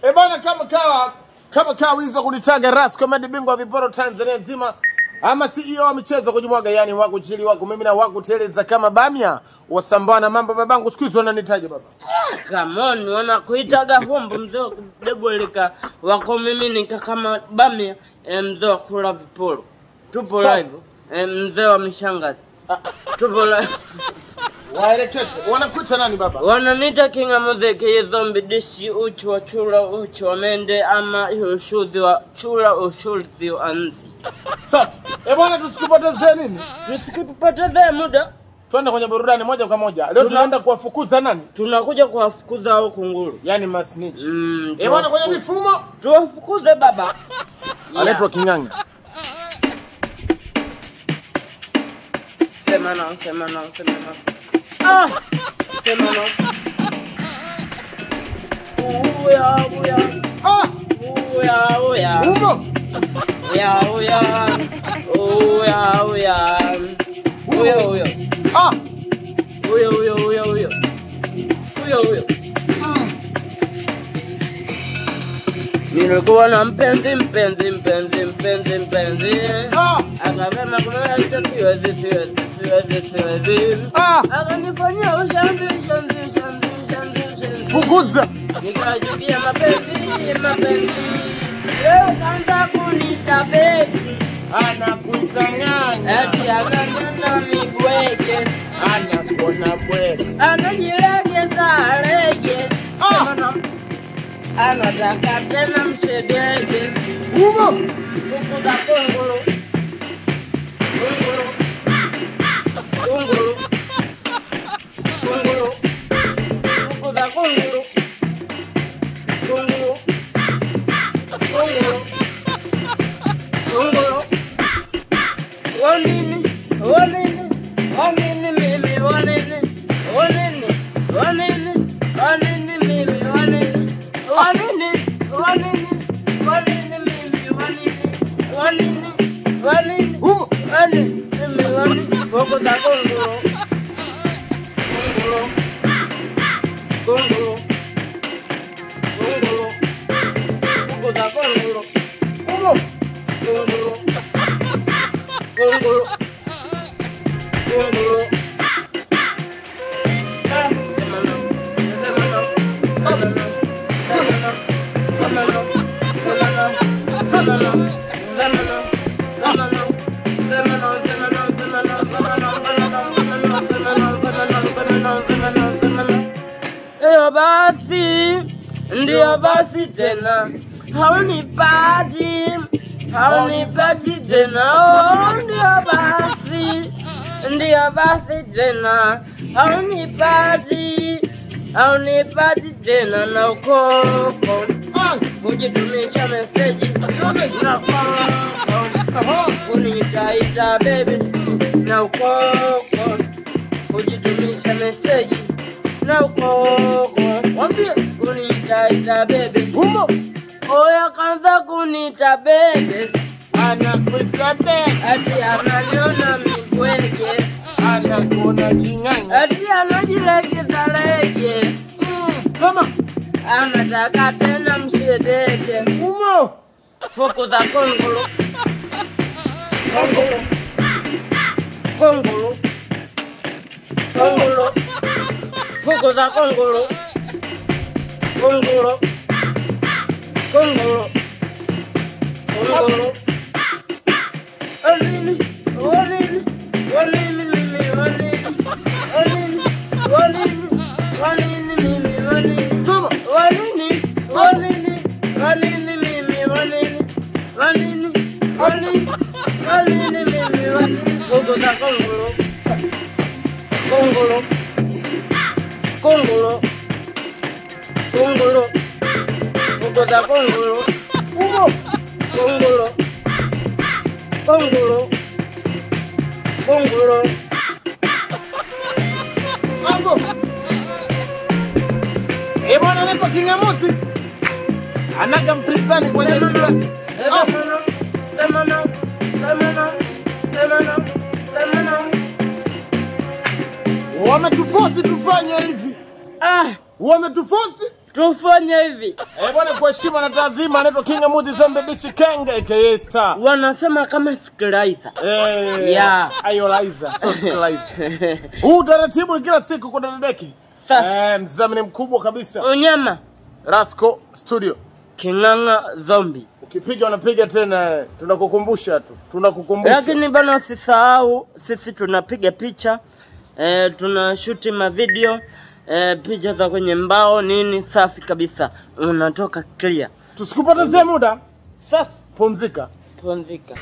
Bana kama kawa hizo kunitaga Ras Comedy bingwa viporo Tanzania nzima. Ama CEO wa michezo kujimwaga yani wako chili wako mimi na wako teleza kama bamia wasambana mambo babangu siku hizo wananitaje baba. Come on, wanakuitaga hombo mzee kudeboleka wako mimi nika kama bamia mzee kula viporo. Tupo live mzee wa mishangazi. Tupo live. Waelekeze wanakuita nani baba? Wananiita Kinga Muziki Zombie dishi uchu wa chula uchu wa mende ama ushuzi wa chula ushuzi wa anzi. Safi. Bwana tusikupotezee nini? Tusikupotezee muda. Twende kwenye burudani moja kwa moja. Leo tunaenda kuwafukuza nani? Tunakuja kuwafukuza hao kunguru. Yaani masnitch. Bwana kwenye mifumo tuwafukuze baba. Anaitwa Kinganga. Sema na. Sema na. Uya. Umo. Nilikuwa na mpenzi akasema kuna siwezi akanifanyia ushanzi fukuza nikajibia mapenzi leo kaanza kunita baby anakuitanganya ati ananyana mibweke anakuona bweke anajilegeza lege anataka tena mshedege umo kukuda kunguru kukuda kunguru wanini mimi wanini kukuda kunguru kukuda kunguru umo Ndio basi tena haunipati tena ndio basi tena haunipati tena na ukoko kujitumisha meseji na ukoko kunitaita baby na ukoko kujitumisha meseji na ukoko wambie kunitaita baby umo oya kanza kunita baby anakuita bebe ati ananiona mibwege anakuona Kinganga ati anajilegeza lege kama anataka tena mshedege umo fukuza kunguru fukuza kunguru mambo bwana anaitwa Kinga Muzi anaga mpinzani kwenye hizi kazi wametuforce tufanye hivi wametuforce Tufanye hivi. Bwana, kwa heshima na taadhima, anaitwa King Mudi Zembe Bishi Kenge aka Star. Wanasema kama sikiliza. Yeah. Ayolaiza, so sikiliza. Huu taratibu kila siku kuna dadeki. Mzamini mkubwa kabisa. Unyama. Rasco Studio. Kinganga Zombie. Ukipiga unapiga tena, tunakukumbusha tu. Tunakukumbusha. Lakini bana usisahau sisi tunapiga picha, tunashuti ma video, picha za kwenye mbao nini safi kabisa. Unatoka clear. Tusikupotezee muda. Safi. Pumzika. Pumzika.